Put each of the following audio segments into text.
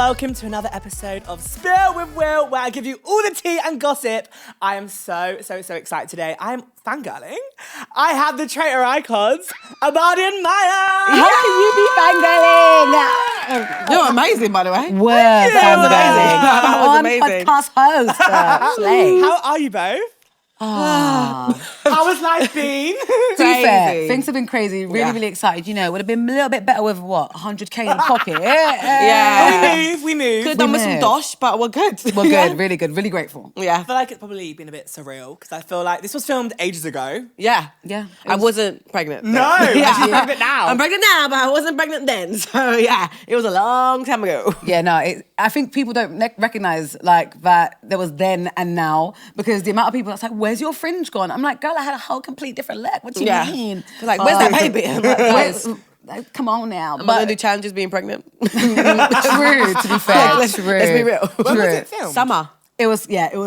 welcome to another episode of Spill with Will, where I give you all the tea and gossip. I am so excited today. I am fangirling. I have the Traitor icons, Armani and Maia. How can you be fangirling? You're amazing, by the way. We're fangirling. That was amazing. Podcast host. Slay. How are you both? How has life been? To be fair, things have been crazy. Really excited. You know, would have been a little bit better with what, 100k in the pocket. We move. Could have done with some dosh, but we're good. We're good, really good, really grateful. I feel like it's probably been a bit surreal because I feel like this was filmed ages ago. Yeah. I wasn't pregnant. No, she's pregnant now. I'm pregnant now, but I wasn't pregnant then. So yeah, it was a long time ago. Yeah, no, I think people don't recognize like that there was then and now, because the amount of people that's like, where's your fringe gone? I'm like, girl, I had a whole complete different look. What do you mean? Like, where's that baby? I'm like, guys, come on now. I'm gonna do challenges being pregnant. True, to be fair. Let's be real. When was it filmed? Summer. It was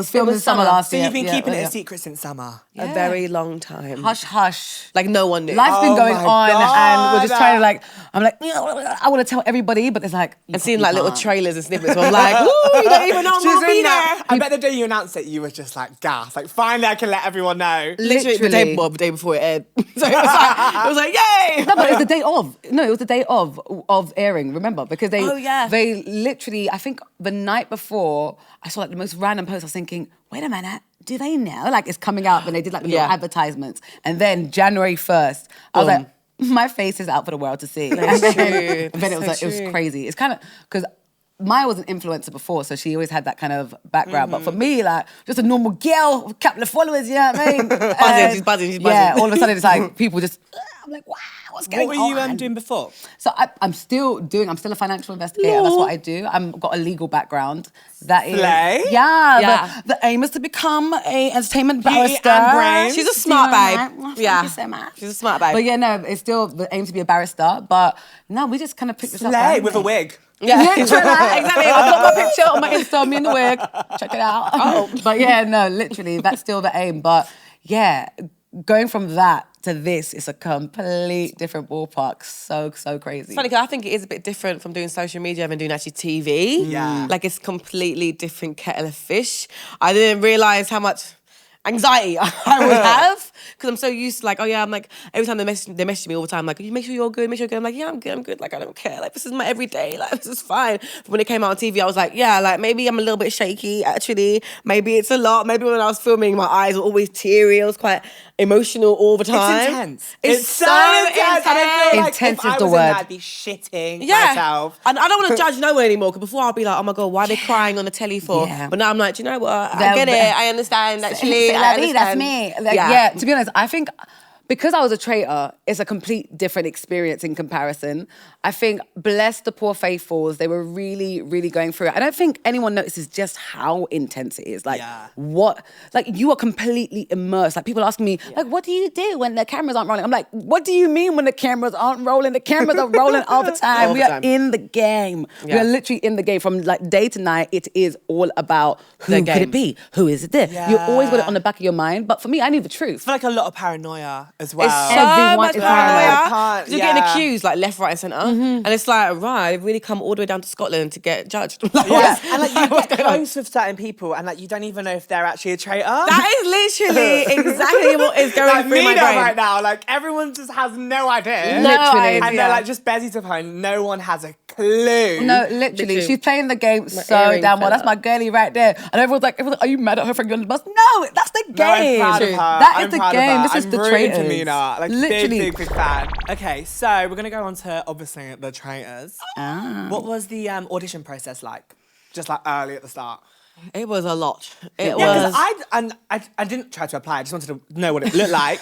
filmed in summer last year. So you've been keeping it a secret since summer? A very long time. Hush, hush. Like no one knew. Life's been going my on, God. and we're just trying to like, I'm like, I want to tell everybody, but there's like, and seeing like little trailers and snippets. So I'm like, ooh, you don't even know I'm gonna be there. I bet the day you announced it, you were just like gas. Like, finally, I can let everyone know. Literally the day before it aired. So it was like, yay! No, but it was the day of. No, it was the day of airing. Remember, because they they literally, I think the night before, I saw like the most random post. I was thinking, wait a minute, do they know? Like it's coming out, and they did like the little advertisements. And then January 1st, I was like, my face is out for the world to see. That's and true. then it was like, it was crazy. It's kind of because Maya was an influencer before, so she always had that kind of background. But for me, like, just a normal girl with a couple of followers, you know what I mean? She's buzzing. Yeah, all of a sudden it's like people just, I'm like, wow, what's going on? What were you doing before? So I'm still a financial investigator. That's what I do. I've got a legal background. That is, Slay. The aim is to become a entertainment barrister. and brains. She's a smart babe. Thank Yeah. you so much. She's a smart babe. But yeah, no, it's still the aim to be a barrister. But no, we just kind of picked this up. Slay with a wig. Yeah, literally, exactly. I've got my picture on my Insta, me in the wig. Check it out. But yeah, no, literally, that's still the aim. But yeah, going from that to this is a complete different ballpark. So crazy. It's funny because I think it is a bit different from doing social media and doing actually TV. Yeah. Like it's completely different kettle of fish. I didn't realise how much anxiety I would have because I'm so used to like, I'm like, every time they message me all the time, like, you make sure you're good, make sure you're good. I'm like, yeah, I'm good. Like, I don't care. Like, this is my everyday. Like, this is fine. But when it came out on TV, I was like, yeah, like maybe I'm a little bit shaky, actually. Maybe it's a lot. Maybe when I was filming, my eyes were always teary. It was quite emotional all the time. It's intense. It's so intense. And I feel like Intense if is I the was word. in that, I'd be shitting myself. And I don't want to judge no one anymore because before I'll be like, oh my God, why are they crying on the telly for? Yeah. But now I'm like, do you know what? I get it. I understand. Actually, I understand. That's me. Like, yeah, to be honest, I think because I was a traitor, it's a complete different experience in comparison. I think, bless the poor faithfuls, they were really, really going through it. I don't think anyone notices just how intense it is. Like, you are completely immersed. Like, people asking me, like, what do you do when the cameras aren't rolling? I'm like, what do you mean when the cameras aren't rolling? The cameras are rolling all the time. We are in the game. We are literally in the game. From like day to night, it is all about who could it be? Who is it this? You always got it on the back of your mind. But for me, I knew the truth. I feel like a lot of paranoia as well. It's so Everyone much is paranoia. paranoid. You're getting accused like left, right, and centre, and it's like, right, they've really come all the way down to Scotland to get judged. And like you get close with certain people, and like you don't even know if they're actually a traitor. That is literally exactly what is going like through me my now brain right now. Like everyone just has no idea. Literally. And they're like just Bezzy's of home. No one has a clue. No, literally. She's playing the game so earring damn well. fell That's my girlie right there. And everyone's like, are you mad at her for getting on the bus? No, that's the No, I'm game. proud of her. That is I'm the proud of game. her. This is I'm the rooting Traitors. for Mina. Like literally. big fan. Okay, so we're gonna go on to obviously the Traitors. What was the audition process like? Just like early at the start. It was a lot. It Yeah, was. because I didn't try to apply. I just wanted to know what it looked like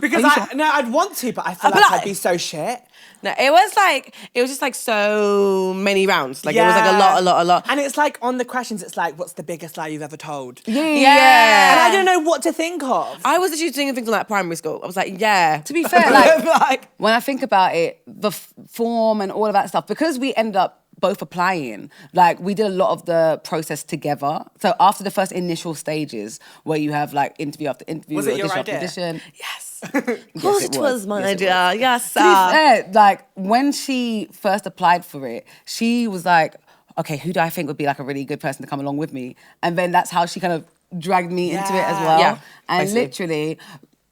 because I'd want to, but I feel like I'd be so shit. No, it was just like so many rounds. Like it was like a lot. And it's like on the questions, it's like, what's the biggest lie you've ever told? Yeah. And I don't know what to think of. I was actually doing things on like primary school. I was like, yeah. To be fair, like when I think about it, the form and all of that stuff, because we end up both applying, like we did a lot of the process together. So after the first initial stages where you have like interview after interview, Was it your audition after idea? audition. Yes. Of course it was my idea. Yes. To be fair, like when she first applied for it, she was like, okay, who do I think would be like a really good person to come along with me? And then that's how she kind of dragged me into it as well. Yeah, and basically. literally,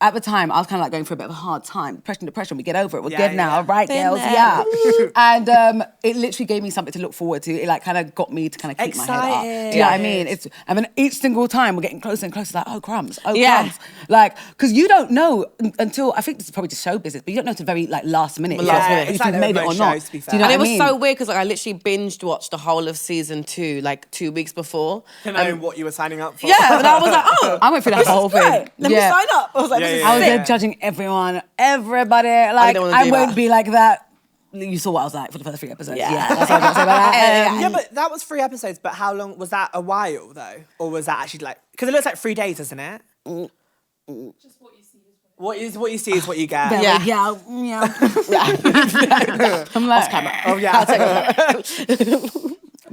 at the time, I was kind of like going through a bit of a hard time. Depression, we get over it. We're Yeah, good now. yeah. All right, Been girls, there. yeah. And it literally gave me something to look forward to. It like kind of got me to kind of keep my head up. Do you know what I mean? And then each single time we're getting closer and closer, like, oh, crumbs, oh, crumbs. Like, because you don't know until, I think this is probably just show business, but you don't know to very like last minute. Last minute. If you've made it or not. Shows, to be Do you know And what it was I mean? so weird because like I literally binged watched the whole of season 2 like 2 weeks before. To know what you were signing up for. Yeah, and I was like, oh, I went through that whole thing. great. Let me sign up. I was like, Yeah, this is yeah, I was sick. there judging everyone, everybody. Like, didn't wanna I do won't that. be like that. You saw what I was like for the first 3 episodes. Yeah. Yeah, that's what I got to say about that. Yeah, but that was 3 episodes. But how long was that? A while though, or was that actually like? Because it looks like 3 days, doesn't it? Just what you see is What you see is what you get. There Yeah. we go. Yeah. I'm like, Oh yeah.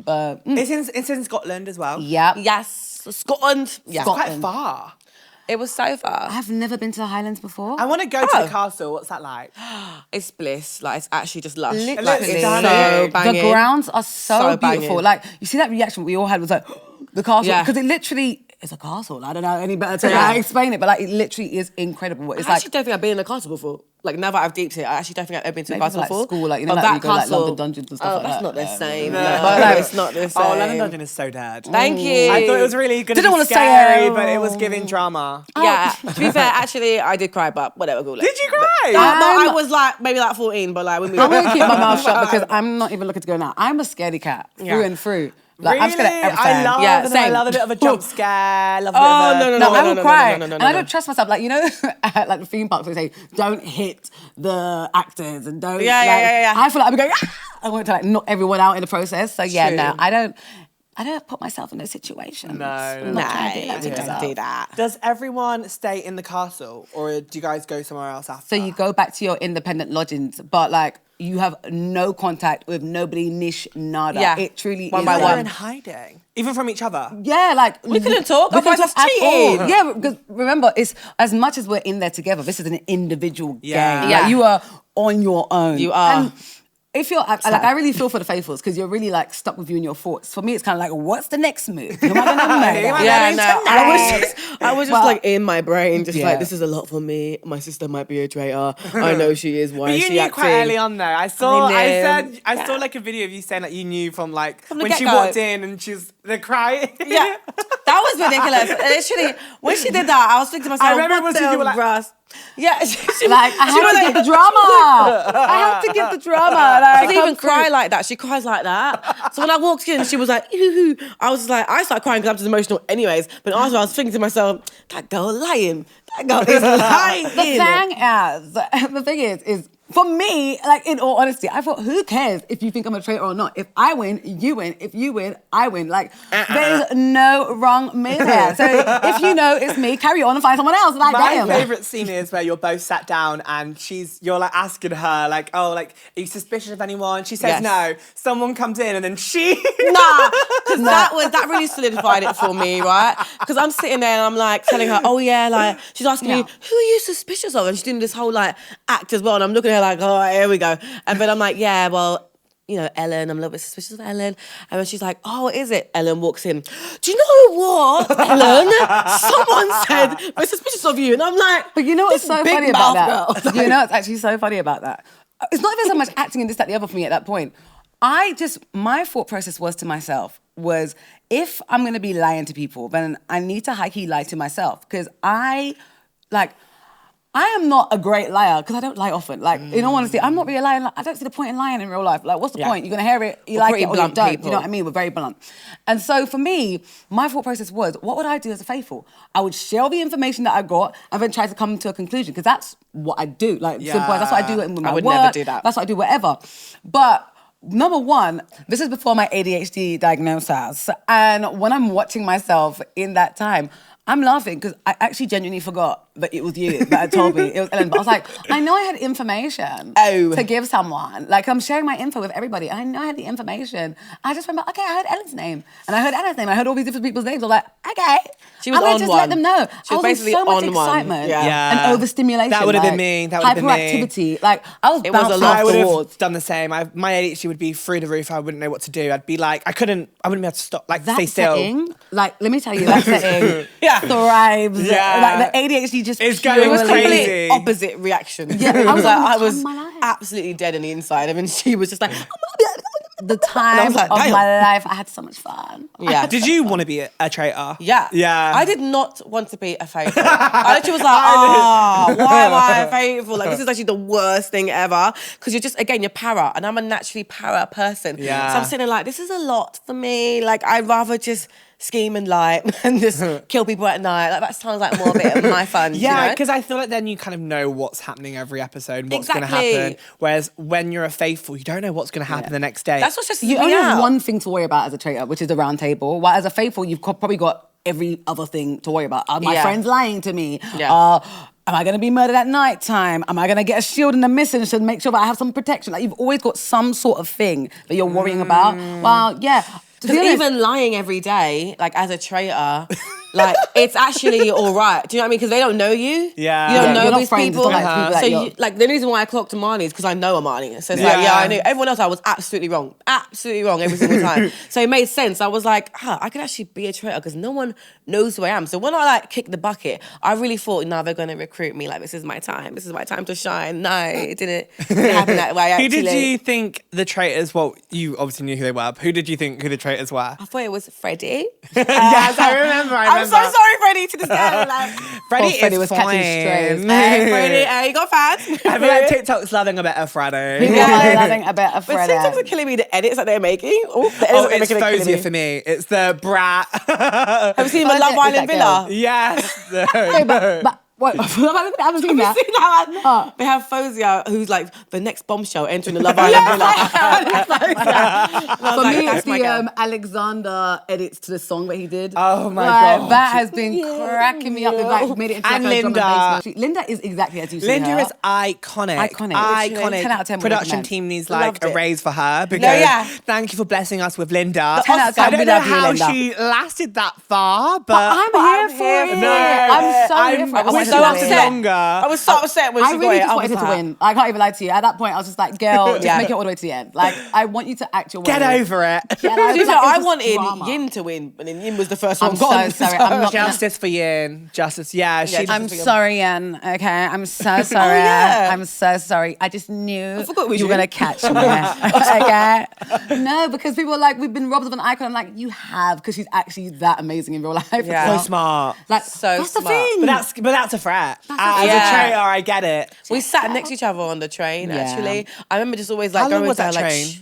but It's in Scotland as well. yeah. Yes, Scotland. Yeah, Quite Scotland. far. it was so far. I've never been to the Highlands before. I want to go to the castle. What's that like? It's bliss. Like it's actually just lush. Literally. Like, It it's looks so stunning. banging. The grounds are so, So beautiful. banging. Like, you see that reaction we all had was like, the castle. Yeah. Because it literally is a castle. I don't know any better to like, explain it, but like, it literally is incredible. It's I like, actually don't think I've been in a castle before. Like now that I've deeped it, I actually don't think I've ever been to a maybe it's castle like before. school, like, you know, But like, that you go like castle, London dungeons and stuff like that's that. not the same. No. No, But, like, it's not the same. Oh, London Dungeon is so dead. Thank you. I thought it was really good. Didn't want wanna to say scary, it. but it was giving drama. Yeah, to be fair, actually, I did cry, but whatever. Go Did you cry? No, I was like maybe like 14, but like when we I'm gonna keep my mouth shut because I'm not even looking to go now. I'm a scaredy cat through and through. Like, I'm scared of everything. I love, Yeah, I same. love a bit of a jump scare. Love a bit Oh, of a, no, No, I will cry. no, And I don't trust myself. Like, you know, at like the theme parks, they say, don't hit the actors and don't. Yeah, like, yeah. I feel like I'm going, ah! I want to like knock everyone out in the process. So yeah, True. no, I don't put myself in those situations. No, I'm No, not trying to do that to don't myself. do that. Does everyone stay in the castle, or do you guys go somewhere else after? So you go back to your independent lodgings, but like you have no contact with nobody, niche, nada. Yeah. It truly One is. by You're like- one. in hiding, even from each other. Yeah, like We couldn't talk, we otherwise couldn't that's talk at all. cheating. Yeah, because remember, it's as much as we're in there together. This is an individual Yeah. game. Yeah. Like, you are on your own. You are. And if you're like, I really feel for the faithfuls because you're really like stuck with you and your thoughts. For me, it's kind of like, what's the next move? Who am I gonna murder? Who am I Yeah, gonna no, I was just But- like in my brain, just Yeah. like this is a lot for me. My sister might be a traitor. I know she is. Why But is you she knew acting? quite early on though. I saw. knew. I saw like a video of you saying that you knew from like the when she get-go. walked in and she was the cry. Yeah, that was ridiculous. Literally, when she did that, I was thinking to myself, I remember it what was the you were like- Russ? Yeah, she, Like, I she was have to like- give the drama. I have to give the drama. Like, She doesn't even come cry through. like that. She cries like that. So when I walked in, she was like, "Ooh." I was just like, I started crying because I'm just emotional anyways. But after I was thinking to myself, that girl lying. That girl is lying. The thing is for me, like in all honesty, I thought, who cares if you think I'm a traitor or not? If I win, you win. If you win, I win. Like there is no wrong me there. So if you know it's me, carry on and find someone else. Like My damn. favorite scene is where you're both sat down and you're like asking her like, oh, like, are you suspicious of anyone? She says Yes. no. Someone comes in and then she. Nah, because that really solidified it for me, right? Because I'm sitting there and I'm like telling her, oh yeah, like she's asking me, Yeah. who are you suspicious of? And she's doing this whole like act as well, and I'm looking at her like, oh, here we go. And then I'm like, yeah, well, you know, Ellen, I'm a little bit suspicious of Ellen. And then she's like, oh, is it? Ellen walks in. Do you know what, Ellen? Someone said we're suspicious of you. And I'm like, But you know what's this so big funny about mouth that? girl. You know what's actually so funny about that? It's not even so much acting and this, that, the other for me at that point. My thought process was to myself, if I'm going to be lying to people, then I need to high-key lie to myself. Because I am not a great liar because I don't lie often. Like, in all honesty, I'm not really a liar. I don't see the point in lying in real life. Like, what's the point? You're going to hear it, you We're like pretty it or you blunt don't. people. You know what I mean? We're very blunt. And so for me, my thought process was, what would I do as a faithful? I would share all the information that I got and then try to come to a conclusion because that's what I do. Like, simple as that's what I do with my I would work. never do that. That's what I do, whatever. But number one, this is before my ADHD diagnosis. And when I'm watching myself in that time, I'm laughing because I actually genuinely forgot that it was you that had told me it was Ellen. But I was like, I know I had information to give someone. Like, I'm sharing my info with everybody. I know I had the information. I just remember, okay, I heard Ellen's name. And I heard Anna's name. I heard all these different people's names. I was like, okay. She was I'm gonna on just one. let them know. She was I basically so much on one. excitement Yeah. and overstimulation. That would have been me. That would have been me. hyperactivity. Like, I was It was a bouncing lot. I off would the have walls. done the same. My ADHD would be through the roof. I wouldn't know what to do. I'd be like, I wouldn't be able to stop, like, That stay still. setting, like, let me tell you, that setting Yeah. thrives. Yeah. Like, the ADHD just It's going It was purely- crazy. complete opposite reaction. Yeah, I was like, like, I "Time was of my life." absolutely dead on the inside. I mean, she was just like, the time like, of damn. my life. I had so much fun. yeah. Did you want to be a traitor? Yeah. Yeah. I did not want to be a faithful. I literally was like, why am I faithful? Like, this is actually the worst thing ever. Because you're just, again, you're para. And I'm a naturally para person. Yeah. So I'm sitting there like, this is a lot for me. Like, I'd rather just scheme and lie and just kill people at night. Like, that sounds like more a bit of my fun. Yeah, you know? because I feel like then you kind of know what's happening every episode, what's going to Exactly. happen. Whereas when you're a faithful, you don't know what's going to happen the next day. That's what's just You me only have out. one thing to worry about as a traitor, which is the round table. While as a faithful, you've probably got every other thing to worry about. Are my Yeah. friends lying to me? Yeah. Am I going to be murdered at night time? Am I going to get a shield in the mission to make sure that I have some protection? Like, you've always got some sort of thing that you're worrying about. Well, yeah. To be Because honest, even lying every day, like as a traitor, like it's actually all right. Do you know what I mean? Because they don't know you. Yeah. You don't Yeah, know you're not these friends, people. it's not like people that So you're- like the reason why I clocked Armani is because I know Armani. So it's Yeah. like, yeah, I knew. Everyone else I was absolutely wrong. Absolutely wrong every single time. So it made sense. I was like, I could actually be a traitor because no one knows who I am. So when I like kicked the bucket, I really thought, no, they're going to recruit me. Like, this is my time. This is my time to shine. No, it didn't happen that way. Who Actually. did you think the traitors, well, you obviously knew who they were, but who did you think who the traitors were? I thought it was Freddie. Yes, I remember. I'm so sorry, Freddie, to this day. Like, Freddie Freddie is was catching fine. strays. hey, Freddie, you got fans. I feel like TikTok's loving a better Friday. people are loving a bit of But Freddie. TikToks are killing me, the edits that they're making. Oh, the edits Oh, that they're it's making are killing Fozia me. for me. It's the brat. Have you seen the Fozia Love is Island that Villa? Yes. No, Wait, no. but what? I haven't seen that. See that one? They have Fozia, who's like the next bombshell entering the Love Island Villa. For like, me, that's it's my the girl. Alexander edits to the song that he did. Oh my Like, God. that has been cracking me up. They've like made it into And like a drum Linda. and bass. Linda is exactly as you see Linda her. is iconic. Iconic. Iconic. 10 out of 10 would Production recommend. team needs like Loved a it. raise for her because yeah. thank you for blessing us with Linda. 10 out of 10, I don't we know love you, how Linda. she lasted that far, but I'm here for it. No, I'm so here for it. I we're wanted so to upset. win. Longer. I was so upset when I she really got it. just wanted her to win. I can't even lie to you. At that point, I was just like, girl, just Yeah. make it all the way to the end. Like, I want you to act your way. Get over it. Get over To be it. fair, Like, it I was wanted drama. Yin to win, but then Yin was the first I'm one so gone. sorry. I'm not gonna- Justice for Yin. Justice. Yeah. She. I'm sorry, Yen. Okay, I'm so sorry. yeah. I'm so sorry. I just knew forgot it was you were you. gonna catch me. Okay. No, because people are like, we've been robbed of an icon. I'm like, you have, because she's actually that amazing in real life. Yeah. so Well, smart. Like, So that's smart. the thing. But that's a threat. As a Yeah. traitor, I get it. We sat next to each other on the train, Yeah. actually. I remember just always like How long going was to her, that like, train? shh.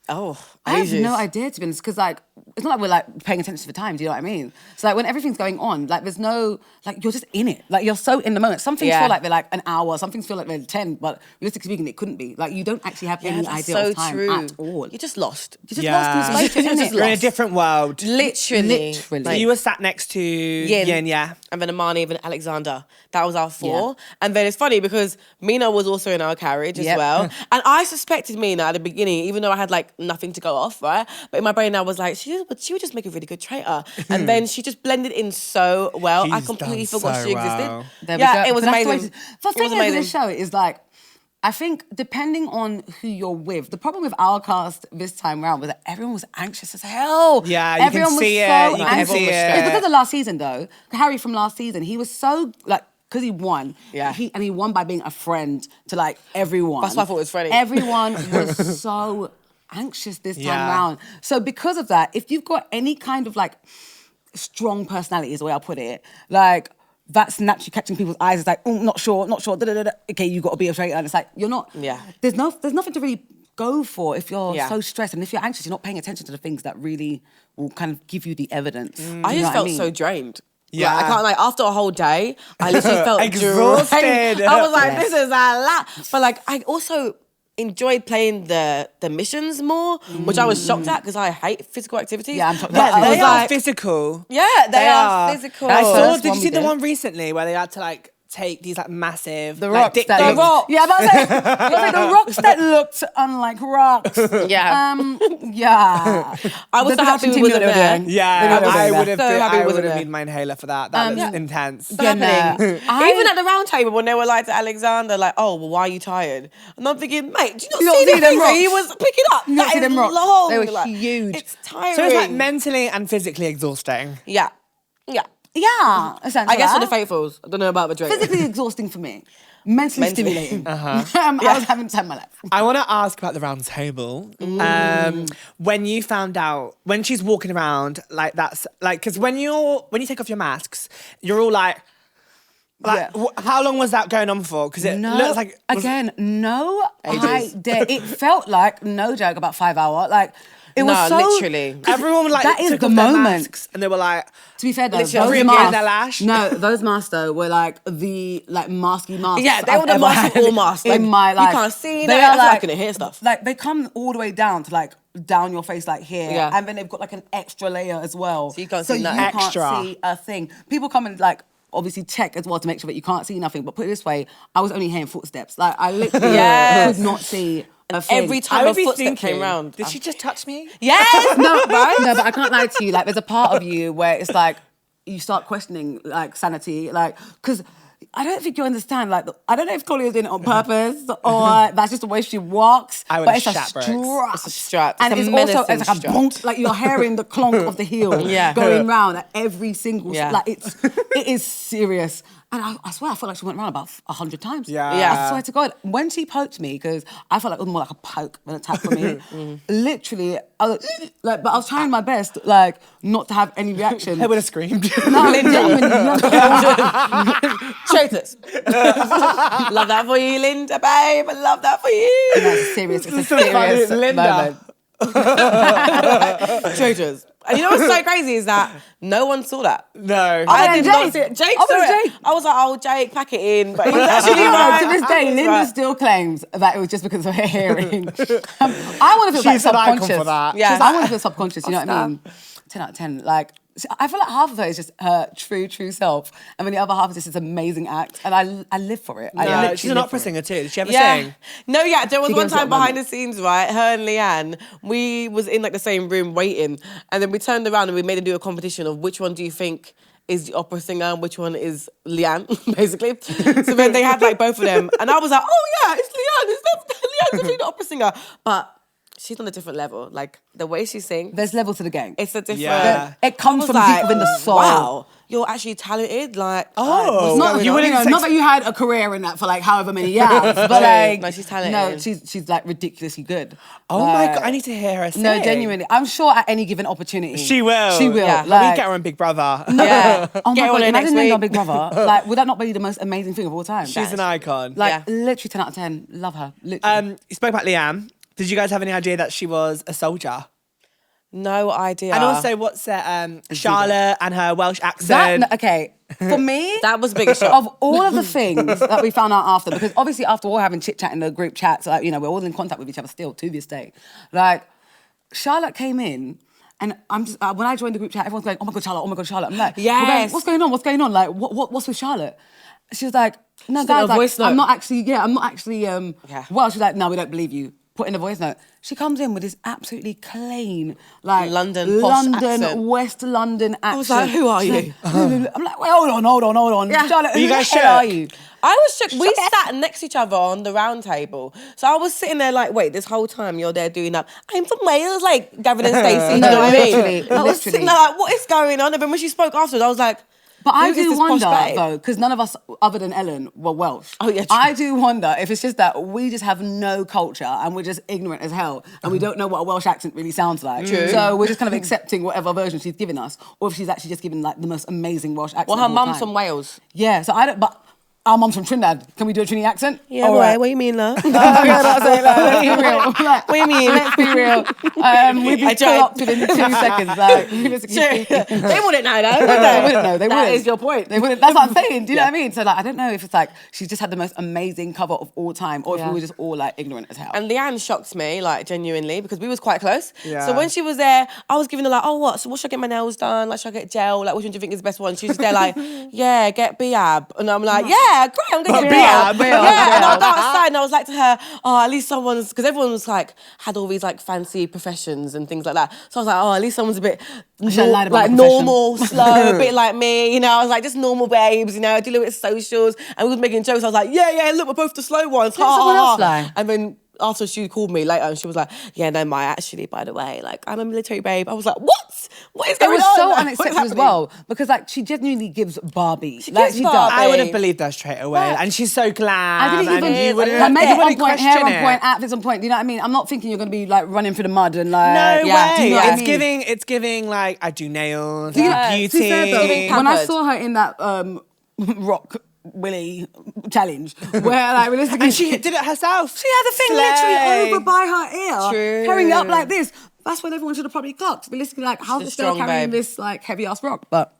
Oh, I have ages. no idea, to be honest, because like it's not like we're like paying attention to the time. Do you know what I mean? So like when everything's going on, like there's no like you're just in it. Like you're so in the moment. Some things Yeah. feel like they're like an hour. Some things feel like they're 10. But realistically speaking, it couldn't be. Like you don't actually have Yeah, any that's idea so of time true. at all. You're just lost. You're just lost in space. You're isn't just it? You're in a different world. Literally. Literally. So you were sat next to Yin, yeah. And then Armani, then Alexander. That was our four. And then it's funny because Mina was also in our carriage as Yep. well. And I suspected Mina at the beginning, even though I had like nothing to go off, right? But in my brain I was like, she would just make a really good traitor. And then she just blended in so well. I She's completely done forgot so she existed. well. There we Yeah, go. it was But that's the way amazing. The It was thing is with amazing. this show is like, I think depending on who you're with, the problem with our cast this time round was that everyone was anxious as hell. Yeah, you can everyone see was it, so you can anxious. see it. It's because of last season though. Harry from last season, he was so like, because he won. Yeah. He won by being a friend to like everyone. That's why I thought it was Freddie. Everyone was so anxious this time Yeah. round. So because of that, if you've got any kind of like strong personality is the way I'll put it, like that's naturally catching people's eyes. It's like, oh, not sure, da, da, da, da. Okay, you got to be a traitor. And it's like, you're not, Yeah. there's nothing to really go for if you're Yeah. so stressed. And if you're anxious, you're not paying attention to the things that really will kind of give you the evidence. Do I you just know what felt mean? so drained. Yeah. Like, I can't like after a whole day, I literally felt Exhausted. drained. I was like, Yeah. this is a lot. But like I also enjoyed playing the missions more, which I was shocked at because I hate physical activities. Yeah, I'm shocked But at that I too. was They are like, physical. yeah, they are physical. I saw. First Did you one see we the did. one recently where they had to like take these like massive The like, rocks dick that pics. looked, yeah, but I was like, the rocks that looked unlike rocks. Yeah. Yeah. I was The so happy production we team knew what wasn't they were there. doing. Yeah, They knew what they were I doing would there. have. So happy I it would wasn't have there. need my inhaler for that. That was intense. So happening. I- Even at the round table when they were like to Alexander, like, "Oh, well, why are you tired?" And I'm thinking, mate, do you not see see the them things that he rocks? was picking up? You not That see is them rocks? long. They were like, huge. It's tiring. So it's like mentally and physically exhausting. Yeah. Yeah. Yeah, essentially. I guess for the faithfuls. I don't know about the Traitors. Physically exhausting for me. Mentally stimulating. I was having time of my life. I want to ask about the round table. When you found out, when she's walking around, like that's like, because when you take off your masks, you're all like Yeah. how long was that going on for? Because it looks like no idea. It felt like, no joke, about 5 hours. Like, it was No, so... literally. everyone like that is took the off their moment. masks and they were like, To be fair though, Literally, those everyone getting masks... their lash. No, those masks though were like the masky masks. Yeah, they I've were the ever masks of had all masks. Like, in my life. you can't see They that. are That's why I like, couldn't hear stuff. Like, they come all the way down to like down your face, like here, Yeah. and then they've got like an extra layer as well. So you can't see nothing. you Extra. can't see a thing. People come and like obviously check as well to make sure that you can't see nothing. But put it this way, I was only hearing footsteps. Like I literally Yes. could not see a thing. Every I time a would be footstep thinking, came round. did she just touch me? Yes! No, right? No, but I can't lie to you. Like, there's a part of you where it's like you start questioning like sanity, like because I don't think you understand. Like, I don't know if Collier's doing it on purpose or that's just the way she walks. I would but have it's a shat bricks. strut. It's a strut. And It's a it's also menacing it's like a strut. bonk, like you're hearing the clonk of the heel Yeah. going round at every single. Yeah. Like it is serious. And I swear, I felt like she went around about 100 times. Yeah. Yeah. I swear to God, when she poked me, because I felt like it was more like a poke than a tap for me. Literally, I was like, but I was trying my best, like, not to have any reaction. I would have screamed. No, genuinely. Traitors. Love that for you, Linda, babe. I love that for you. It's serious. It's a so funny, serious Linda. moment. Traitors. And you know what's so crazy is that no one saw that. No. I than did not Jake. see it. Jake Other saw than it. Jake. I was like, oh, Jake, pack it in. But he was actually No, right. to this day, He's Linda right. still claims that it was just because of her hearing. I want to feel She's like an icon subconscious. for that. Yeah. I want to feel subconscious. You know what I mean? 10 out of 10. Like, I feel like half of her is just her true self, and then the other half is just this amazing act, and I live for it. I No, literally she's an live opera for it. singer too. Did she ever Yeah. sing? No, yeah. There was She one gives it time a behind the moment. scenes, right? Her and Leanne, we was in like the same room waiting, and then we turned around and we made them do a competition of which one do you think is the opera singer and which one is Leanne, basically. So then they had like both of them, and I was like, oh yeah, it's Leanne. Leanne's definitely the opera singer, but she's on a different level. Like the way she sings, There's level to the game. it's a different. Yeah. It comes I was from deep within the soul. Wow, you're actually talented. Like, Oh, Not, you you wouldn't know, say- not that you had a career in that for like however many years, but like No, she's talented. No, she's like ridiculously good. Oh my Like, God, I need to hear her sing. No, genuinely, I'm sure at any given opportunity She will. She will. Yeah. We Like, get her on Big Brother. yeah. oh my Get her God, on her next imagine Linda on week. Big Brother. Like, would that not be the most amazing thing of all time? She's an icon. Like, Yeah. literally 10 out of 10. Love her. Literally. You spoke about Leanne. Did you guys have any idea that she was a soldier? No idea. And also, what's Charlotte and her Welsh accent? Okay, for me, that was the biggest shock. of all of the things that we found out after, because obviously after all having chit chat in the group chats, like, you know, we're all in contact with each other still to this day. Like, Charlotte came in, and I'm just when I joined the group chat, everyone's going, "Oh my God, Charlotte! Oh my God, Charlotte!" I'm like, Yes. we're going, "What's going on? What's going on? Like, what's with Charlotte?" She was like, "No, She sent guys, a like, voice note. I'm not actually. Yeah. Well, she's like, "No, we don't believe you." Put in a voice note. She comes in with this absolutely clean, like London posh accent. West London accent. I was like, who are She's you? like, I'm like, wait, hold on. Yeah. Charlotte, Were you who guys the hell are shook? you? I was shook. We sat next to each other on the round table. So I was sitting there like, wait, this whole time you're there doing that. I'm from Wales, like Gavin and Stacey. You know what I mean? literally, I was sitting there like, what is going on? And then when she spoke afterwards, I was like, But I who is do this posh wonder, babe? though, because none of us, other than Ellen, were Welsh. Oh, yeah, true. I do wonder if it's just that we just have no culture and we're just ignorant as hell and we don't know what a Welsh accent really sounds like. True. So we're just kind of accepting whatever version she's giving us, or if she's actually just giving like the most amazing Welsh accent. Well, her of all mum's time. from Wales. Yeah, so I don't, but our mum's from Trinidad. Can we do a Trini accent? Yeah, All boy, right. what you mean, love? Yeah, that's it. Like, let's be real. Like, What do you mean? Let's be real. We'd be I tried. co-opted in 2 seconds. Like, realistically Sure. speaking. They wouldn't know, though, would They they? wouldn't know. They That wouldn't. is your point. They wouldn't. That's what I'm saying. Do you know what I mean? So like, I don't know if it's like she's just had the most amazing cover of all time, or if Yeah. we were just all like ignorant as hell. And Leanne shocked me, like, genuinely, because we was quite close. Yeah. So when she was there, I was giving her, like, oh, what? So what should I get my nails done? Like, should I get gel? Like, which one do you think is the best one? She was there, like, yeah, get Biab. And I'm like, yeah, yeah, great, I'm going to But get Bia, yeah, and I'll go outside and I was like to her, oh, at least someone's, because everyone was like, had all these like fancy professions and things like that. So I was like, oh, at least someone's a bit should have lied about like my profession. normal, slow, a bit like me, you know. I was like, just normal babes, you know, I do a little bit of socials. And we was making jokes. I was like, yeah, look, we're both the slow ones. Didn't someone else lie? And then after she called me later and she was like, yeah, no, Maya, actually, by the way, like, I'm a military babe. I was like, what? What is It going was on? so Like, unexpected what's as well because like she genuinely gives Barbie. She Like gives she Barbie. does. I would have believed her straight away. Right. And she's so glam. I didn't even. and you wouldn't, Her makeup you on wouldn't point, hair question on point, it. outfits on point. You know what I mean? I'm not thinking you're going to be like running through the mud and like. No Yeah. way. Do you know what I mean? It's giving like I do nails, Yeah. beauty. To be fair, though, Giving when I pampered. saw her in that rock Willy challenge, where like realistically And she did it herself. she had the thing Slay. literally over by her ear, True. carrying it up like this. That's when everyone should have probably clocked. Realistically, like how's She's a this girl strong carrying babe. this like heavy ass rock? But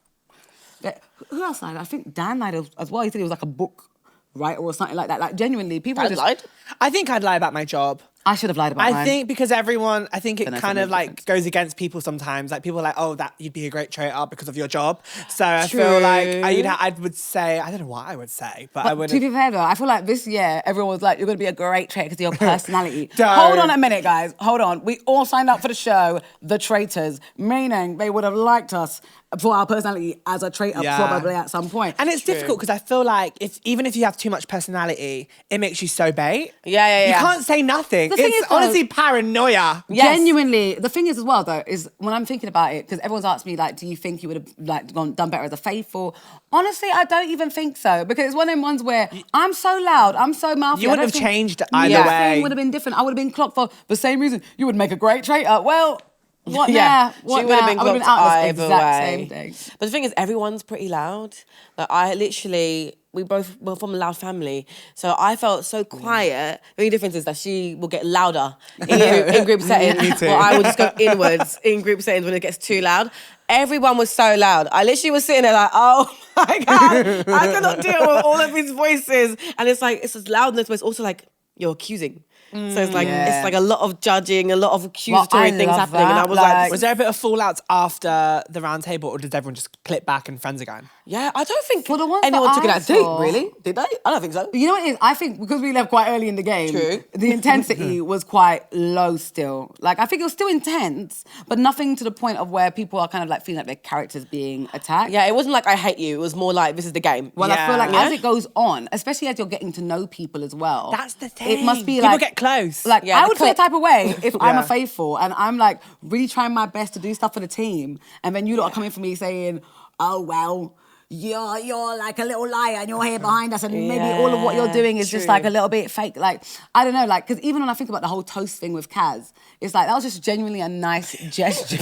who else lied? I think Dan lied as well. He said he was like a book writer or something like that. Like genuinely, people I are just. lied. I think I'd lie about my job. I should have lied about mine. I think because everyone, I think it Then I kind think of it like makes goes against people sometimes. Like people are like, oh, that you'd be a great traitor because of your job. So I feel like I would say, I don't know what I would say, but I But would. to be fair though, I feel like this year everyone was like, "You're going to be a great traitor because of your personality." Don't. Hold on a minute, guys. Hold on. We all signed up for the show, The Traitors, meaning they would have liked us for our personality as a traitor Yeah. probably at some point. And it's difficult because I feel like even if you have too much personality, it makes you so bait. Yeah. You can't say nothing. The thing It's is, though- honestly paranoia. Yes. Genuinely, the thing is as well though is when I'm thinking about it because everyone's asked me like, do you think you would have like done better as a faithful? Honestly, I don't even think so because it's one of them ones where I'm so loud, I'm so mouthy. You I wouldn't don't have think changed either nothing way. would have been different. I would have been clocked for the same reason. You would make a great traitor. Well, what Yeah, now? she What would have now? been I would have clocked out this either exact way. same thing. But the thing is, everyone's pretty loud. Like I literally, we both were from a loud family, so I felt so quiet. The only difference is that she will get louder in group settings, Me too. or I would just go inwards in group settings when it gets too loud. Everyone was so loud. I literally was sitting there like, oh my God, I cannot deal with all of these voices. And it's like, it's just loudness, but it's also like, you're accusing. So it's like Yeah. it's like a lot of judging, a lot of accusatory things love happening. And I that, was like, like- Was there a bit of fallouts after the round table, or did everyone just clip back and friends again? yeah, I don't think For the ones anyone that took it I out deep, saw- really. Did they? I don't think so. You know what it is? I think because we left quite early in the game, True. the intensity was quite low still. Like, I think it was still intense, but nothing to the point of where people are kind of like feeling like their characters being attacked. Yeah, it wasn't like I hate you. It was more like this is the game. Well, I feel like Yeah. as it goes on, especially as you're getting to know people as well. That's the thing. It must be People like get close. Like Yeah, I the would feel a click. type of way if I'm Yeah. a faithful and I'm like really trying my best to do stuff for the team, and then you lot are coming for me saying, "Oh well, you're like a little liar and you're here behind us, and maybe all of what you're doing is just true. like a little bit fake." Like I don't know, like because even when I think about the whole toast thing with Kaz, it's like that was just genuinely a nice gesture.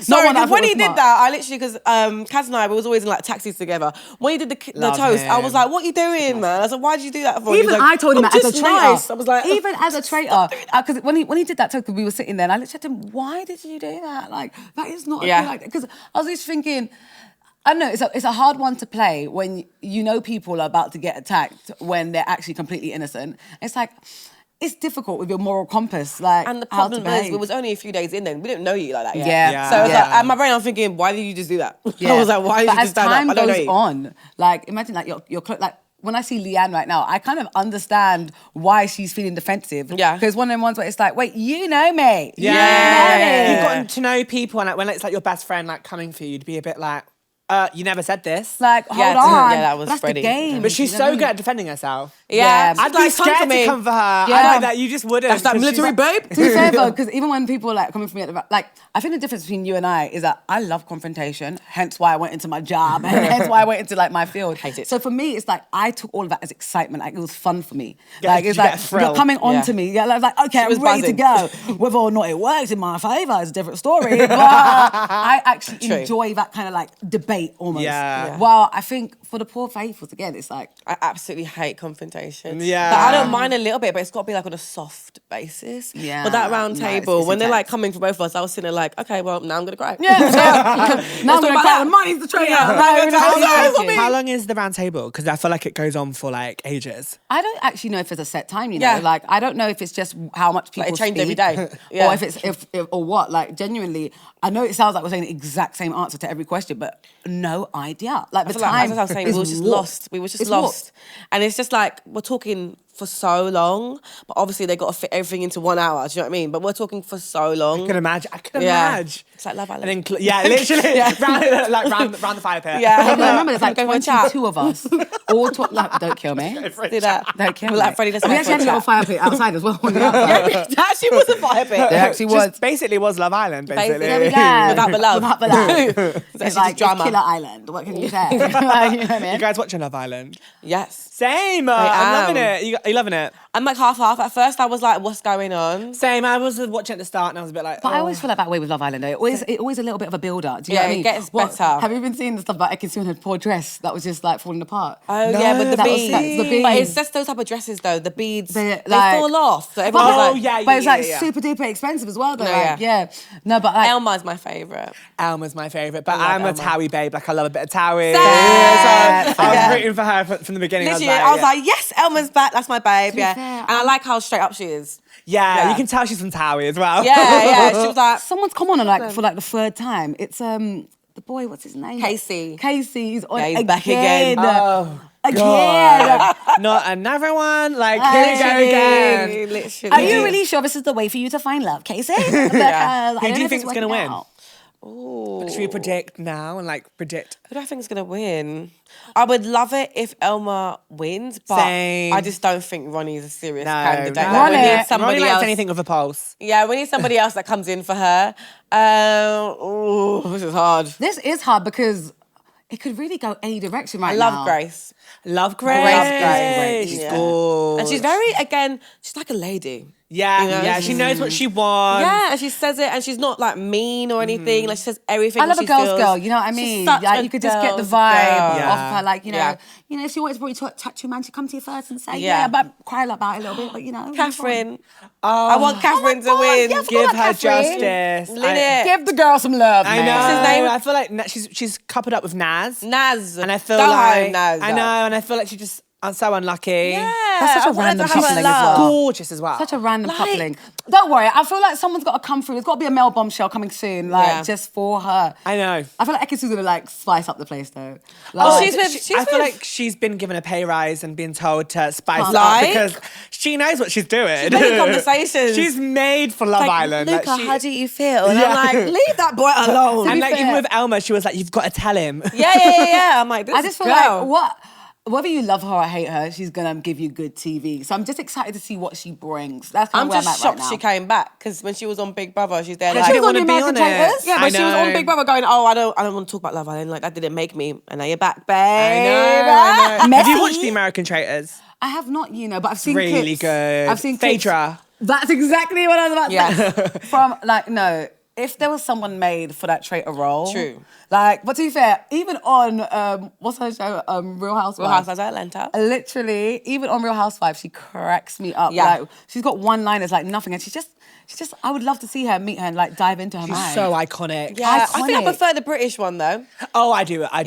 Sorry, one I because when thought he was did smart. that, I literally, because Kaz and I, we was always in like taxis together. When he did the Love toast, I was him. like, what are you doing, man? I was like, why did you do that for? He Even was like, I told him "I'm that as a just traitor. nice." I was like, even as a traitor, because when he did that, because we were sitting there, and I looked at him. Why did you do that? Like that is not. Yeah. Like because I was just thinking. I don't know, it's a hard one to play when you know people are about to get attacked when they're actually completely innocent. It's like, it's difficult with your moral compass, like And the how to problem is, behave. it was only a few days in then. We didn't know you like that yet. Yeah. So it's Yeah. like, in my brain, I'm thinking, why did you just do that? Yeah. I was like, why did But you as just stand time up? I don't know goes you. on, like imagine like your like when I see Leanne right now, I kind of understand why she's feeling defensive. Yeah. Because one of them ones where it's like, wait, you know me. Yeah. You know me. You've gotten to know people, and like, when it's like your best friend like coming for you, you'd be a bit like, you never said this. Like, hold Yeah, on. yeah, that was That's Freddie. the game. But she's You know what I so mean? good at defending herself. Yeah. Yeah. I'd be like, come scared for me. to come for her. Yeah. I'm like that. You just wouldn't. That's that 'cause she's military like- babe. To be fair though, because even when people are like coming for me at the back, like I think the difference between you and I is that I love confrontation, hence why I went into my job and hence why I went into like my field. Hate it. So for me, it's like I took all of that as excitement. Like it was fun for me. Yeah, Like it's you get like a thrill. you're coming on Yeah. to me. Yeah, like okay, was I'm ready to buzzing. go. Whether or not it works in my favour is a different story. But I actually True. enjoy that kind of like debate almost. Yeah. While I think for the poor faithfuls, again, it's like I absolutely hate confrontation. Yeah. Like, I don't mind a little bit, but it's got to be like on a soft basis. Yeah, But that round no, table, it's when they're like intense. coming for both of us, I was sitting there like, okay, well, now I'm gonna cry. Yeah. Now I'm gonna cry. Armani's the traitor. How long is the round table? Because I feel like it goes on for like ages. I don't actually know if there's a set time, you know. Yeah. Like, I don't know if it's just how much people Like, it changed every speak, day. Yeah. or if it's if or what. Like, genuinely, I know it sounds like we're saying the exact same answer to every question, but no idea. Like, the I feel like, time as I was saying, we is were just warped. lost. We were just It's lost. warped. And it's just like, we're talking for so long, but obviously they got to fit everything into 1 hour, do you know what I mean? But we're talking for so long. I can imagine. I can Yeah. imagine. It's like Love Island. And then, literally, round the fire pit. Yeah. But remember, there's like Go and chat. 22 of us. All like, don't kill me. Do that. Don't kill We're me. like, Freddie, let's we go actually had a for a little chat. fire pit outside as well. On the outside. Yeah, that actually was a fire pit. There actually was. Just basically was Love Island, basically. There we go. Without the love. Without the love. It's It's like drama. Killer Island. What can you say? Like, you know what I mean? You guys watching Love Island? Yes. Same. I'm loving it. You loving it? I'm like half-half. At first, I was like, what's going on? Same. I was watching at the start and I was a bit like, But I always feel like that way with Love Island, though. It always a little bit of a build-up. Do you know Yeah, what I it mean? gets better. Have you been seeing the stuff about Ekin Su and her poor dress that was just like falling apart? Oh, yeah, but the that was- beads. that's the But beads. it's just those type of dresses, though. The beads, They, they like- fall off. So everyone's Oh, like, yeah, But it's like yeah. super duper expensive as well, though. No, like, yeah. No, but like, Elma's my favourite. Alma's my favourite, but love I'm a Alma. Towie babe. Like, I love a bit of Towie. Same. So I Yeah. was rooting for her from the beginning. Literally, I was like, yes, Elma's back. That's my babe. be Yeah. fair, And I like how straight up she is. yeah, yeah. you can tell she's from Towie as well. Yeah. She was like, someone's come on like for like the third time. It's the boy, what's his name? Casey. Casey's on Yeah, he's back again. Oh, Again. God. Not another one. Like, here we go again. Literally. Are you really sure this is the way for you to find love, Casey? Because I Who don't do you know if think it's is going to working win? out. Should we predict now and like predict? Who do I think is going to win? I would love it if Elma wins, but Same. I just don't think Ronnie's a serious No, candidate. no. Like, we Ronnie- need somebody Ronnie likes else. anything with a pulse. Yeah, we need somebody else that comes in for her. This is hard. This is hard because it could really go any direction right I now. love Grace. Love Grace. Grace. She's Yeah. good. And she's very, again, she's like a lady. Yeah, you know, yeah. She knows what she wants. Yeah, and she says it, and she's not like mean or anything. Like she says everything. I love she a girl's feels. girl, you know what I She's mean? such Like, a you could just get the girl's vibe girl. Yeah. off her, like, you know, Yeah. if she wanted to bring you to a tattoo man, she'd come to you first and say, Yeah. yeah, but cry about it a little bit, but you know. Catherine. I want Catherine to God, win. yeah, I forgot Give about her Catherine. justice. Lynette. Give the girl some love, I man. know. What's his name? I feel like she's coupled up with Naz. Naz. And I feel Go like home, Naz. I know, and I feel like she just so unlucky. Yeah. That's such a I want her random to have her coupling as love. well. Gorgeous as well. Such a random Like- coupling. Don't worry, I feel like someone's got to come through. There's got to be a male bombshell coming soon, like Yeah. just for her. I know. I feel like Ekin Su's gonna like spice up the place though. Oh, Like, she's with. I feel like she's been given a pay rise and been told to spice up Like? because she knows what she's doing. made conversations. She's made for Love Island. Luca, Like, she- how do you feel? And Yeah. I'm like, leave that boy alone. and like fair. even with Elma, she was like, "You've got to tell him." Yeah. I'm like, this I just feel girl. like whether you love her or hate her, she's gonna give you good TV. So I'm just excited to see what she brings. That's kind I'm of where just I'm at shocked right now. she came back because when she was on Big Brother, she's there But like. she She was didn't on want the to be on American it. Traitors? Yeah, I but she was on know. Big Brother going, oh, I don't want to talk about Love Island. Like, that didn't make me. And now you're back, babe. I know. Have Messy. you watched the American Traitors? I have not, but I've seen Really clips. good. I've seen clips. Phaedra. That's exactly what I was about to Yes. say. From like, no, if there was someone made for that traitor role, True. Like, but to be fair, even on what's her show, Real Housewives. Real Housewives of Atlanta. Literally, even on Real Housewives, she cracks me up. Yeah. Like, she's got one-liners like nothing, and she's just. I would love to see her, meet her, and like dive into her She's mind. so iconic. Yeah, I think I Iconic. prefer the British one though. Oh, I do. I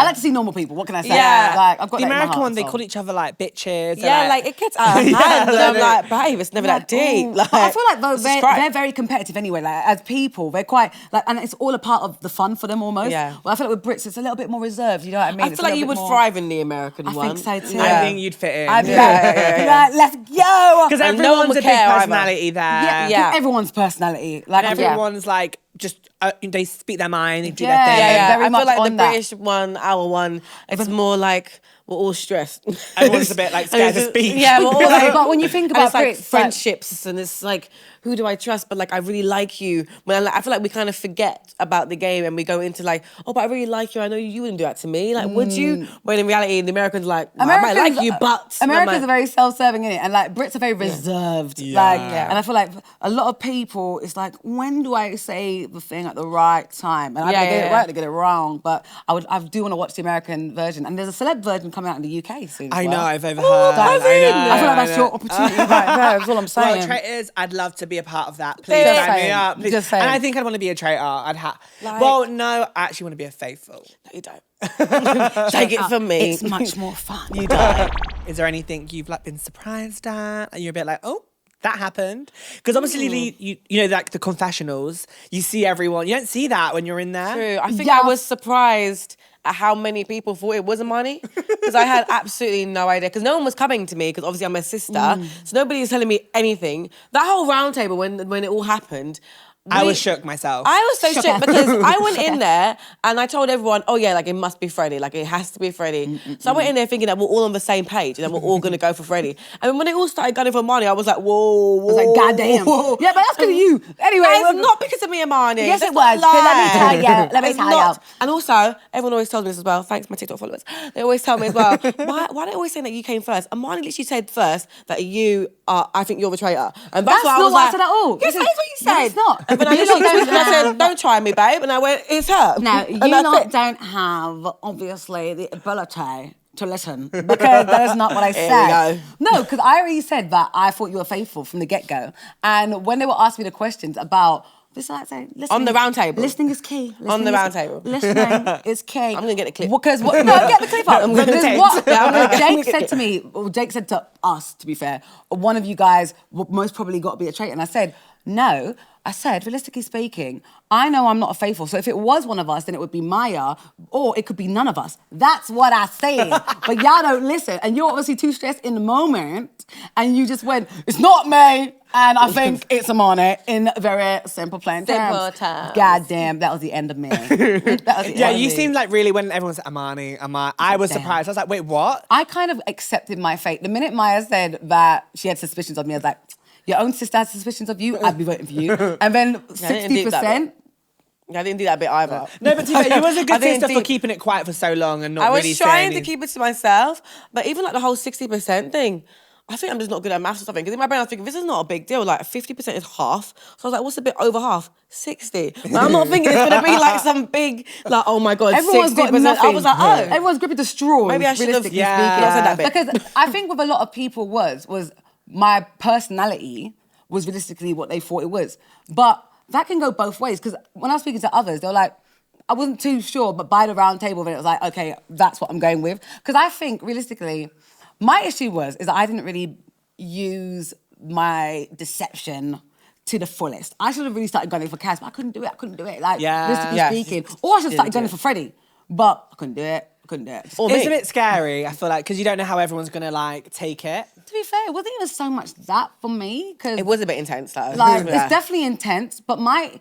like to see normal people. What can I say? Yeah. Like I've got The that in my American heart, one, they so. call each other like bitches. Yeah, like it gets out of hand. And I'm like, babe, it's never that deep. Ooh. Like, But I feel like though this is they're crap. very competitive anyway. Like as people, they're quite like, and it's all a part of the fun for them almost. Yeah. Well, I feel like with Brits, it's a little bit more reserved. You know what I mean? I It's feel a like you little would bit more- thrive in the American I one. think so too. I think you'd fit in. I'd be Yeah. like, let's go. Because And no one everyone's would a big care either. personality there. Yeah, Yeah. everyone's personality. Like And everyone's like, just, they speak their mind, they do Yeah, their thing. Yeah. very I much feel like the on that. British one, our one, it's more like we're all stressed. Everyone's a bit like scared to speak. Yeah, we're all like, But when you think and about it's like Brits, like- friendships, and it's like, who do I trust? But like, I really like you. When I feel like we kind of forget about the game and we go into like, oh, but I really like you. I know you wouldn't do that to me. Like, would you? When in reality, the Americans are like, I might like you, but Americans I'm are like, very self-serving in it, and like Brits are very reserved. Yeah. Like, Yeah. and I feel like a lot of people, it's like, when do I say the thing at the right time? And I Yeah, get it yeah. right, to get it wrong. But I do want to watch the American version, and there's a celeb version coming out in the UK soon. I know, I've overheard. I feel like that's I your know. opportunity right there. That's all I'm saying. Well, Traitors, I'd love to be a part of that. Please Just sign me saying. up. Please. Just saying. And I think I'd want to be a traitor. Like- Well, no, I actually want to be a faithful. No, you don't. Take it from me. It's much more fun. You don't. Is there anything you've like been surprised at? And you're a bit like, oh, that happened? Because obviously, you know, like the confessionals, you see everyone. You don't see that when you're in there. True. I think Yeah. I was surprised at how many people thought it was Armani because I had absolutely no idea because no one was coming to me because obviously I'm a sister, so nobody was telling me anything. That whole round table when it all happened. I was shook myself. I was so shook because I went in there and I told everyone, oh yeah, like it must be Freddie, like it has to be Freddie. So I went in there thinking that we're all on the same page and that we're all gonna go for Freddie. And then when they all started gunning for Armani, I was like, whoa, whoa. I was like, goddamn. whoa. Yeah, but that's because of you. Anyway. It's not because of me and Armani. Yes, That's it was. not a lie. Let me tell you. Let me It's tell not. you. And also, everyone always tells me this as well. Thanks, my TikTok followers. They always tell me as well. Why are they always saying that you came first? Armani literally said first that you are. I think you're the traitor. And That's why I not was what I like, said at all. Yes, This that's is- what you No, said. it's not. And then I You literally don't and I said, have- don't try me, babe. And I went, it's her. Now, you And that's lot it. don't have, obviously, the ability to listen because that is not what I Here we said. go. No, because I already said that I thought you were faithful from the get-go. And when they were asking me the questions about, this is like saying, listening, On the round table. Listening is key. On the Listening round is- table. Listening is key. I'm gonna get the clip. Because what? No, get the clip up. I'm gonna Because take it. what Yeah, I'm gonna get Jake it. said to me, or Jake said to us, to be fair, one of you guys would most probably got to be a traitor. And I said, no. I said, realistically speaking, I know I'm not a faithful. So if it was one of us, then it would be Maya, or it could be none of us. That's what I said. But y'all don't listen. And you're obviously too stressed in the moment. And you just went, it's not me. And I think it's Armani in very simple plain Simple terms. terms. God damn, that was the end of me. That was the Yeah, end of you me. seemed like really when everyone said Armani, I was Damn. surprised. I was like, wait, what? I kind of accepted my fate. The minute Maya said that she had suspicions of me, I was like, your own sister has suspicions of you, I'd be voting for you. And then I didn't do that 60%, bit. I didn't do that bit either. No, but to be fair, you was a I good didn't sister for think- keeping it quiet for so long and not I was really trying to saying keep it to myself, but even like the whole 60% thing, I think I'm just not good at maths or something. Because in my brain, I was thinking, this is not a big deal. Like 50% is half. So I was like, what's a bit over half? 60. But I'm not thinking it's gonna be like some big, like, oh my God, everyone's 60%. got nothing. I was like, oh. Everyone's gripping the straws, Maybe I should have- realistically yeah. speaking. not said that bit. Because I think with a lot of people was my personality was realistically what they thought it was. But that can go both ways. Because when I was speaking to others, they were like, I wasn't too sure, but by the round table, then it was like, okay, that's what I'm going with. Because I think, realistically, my issue is that I didn't really use my deception to the fullest. I should have really started gunning for Cass, but I couldn't do it. Like, Yeah. realistically Yeah. speaking. Or I should have started gunning for Freddie, but I couldn't do it. Or It's me. a bit scary, I feel like, because you don't know how everyone's gonna like take it. To be fair, it wasn't even so much that for me, because It was a bit intense though. like Yeah. it's definitely intense. But I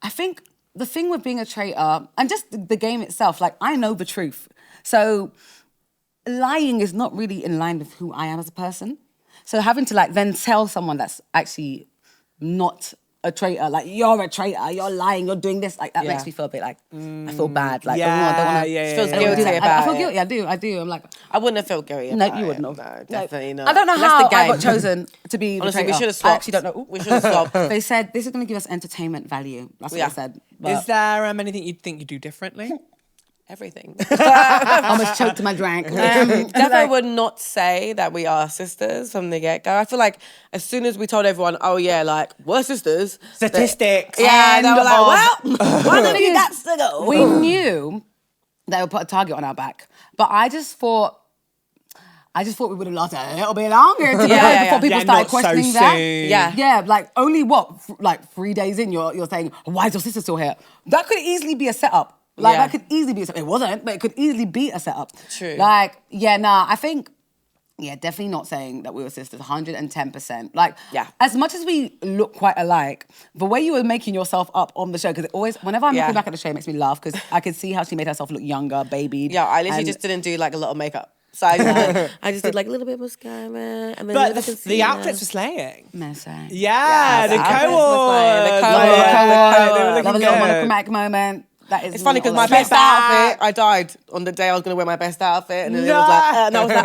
think the thing with being a traitor and just the game itself, like I know the truth, so lying is not really in line with who I am as a person. So having to like then tell someone that's actually not a traitor, like you're a traitor, you're lying, you're doing this, like that Yeah. makes me feel a bit like I feel bad. Like Yeah, I don't wanna, yeah, feels yeah, I don't wanna do guilty that. about I feel it. guilty. I do. I'm like, I wouldn't have felt guilty no, about you it. wouldn't have. No, No. definitely not. I don't know That's how the game. I got chosen to be Honestly, the we traitor. should have I stopped. actually don't know. We should have stopped. They said this is going to give us entertainment value. That's what Yeah. they said. But Is there anything you think you do differently? Everything. I almost choked my drink. Definitely would not say that we are sisters from the get-go. I feel like as soon as we told everyone, oh yeah, like, we're sisters. Statistics. Yeah, they were like, End well, one of you got to go. We knew they would put a target on our back, but I just thought we would have lost a little bit longer to be Yeah, honest, yeah, before people yeah, started not so questioning that. soon. Yeah. Yeah, like only like 3 days in, you're saying, why is your sister still here? That could easily be a setup. Like Yeah. that could easily be a setup. It wasn't, but it could easily be a setup. True. Like, yeah, nah, I think, yeah, definitely not saying that we were sisters, 110%. Like, Yeah. as much as we look quite alike, the way you were making yourself up on the show, because whenever I'm Yeah. looking back at the show, it makes me laugh, because I could see how she made herself look younger, babied. Yeah, I literally and- just didn't do like a lot of makeup. So I just did like a little bit of mascara and then But a little the outfits were slaying. Messy. Yeah, the the outfits were co-ord. flying. The Love co-ord. a Yeah, co-ord. they were Love a looking little good. monochromatic moment. That is It's funny because not my like best that. outfit, I died on the day I was going to wear my best outfit. And then it No. was like, and I was like,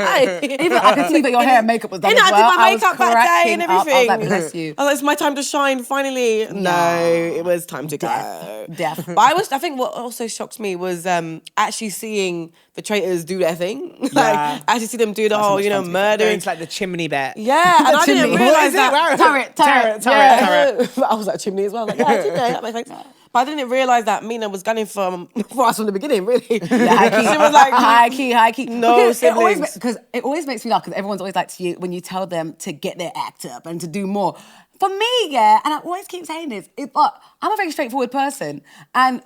hey. Even I can see that your hair and makeup was done And as I well. did my makeup was that day and cracking up. everything. I was like, bless you. I was like, it's my time to shine, finally. No, it was time to go. Death. But I think what also shocked me was actually seeing the traitors do their thing. Yeah. Like, actually see them do the so whole, much you know, fun to be murdering. Into like the chimney bit. Yeah, and I didn't chimney. realise What is it? that. Turret. Yeah. I was like, chimney as well. I was like, yeah, chimney, that makes sense. But I didn't realise that Mina was gunning for us from the beginning, really. Yeah, She was like, high key. No siblings. Because it always makes me laugh because everyone's always like to you when you tell them to get their act up and to do more. For me, yeah, and I always keep saying this, but I'm a very straightforward person. And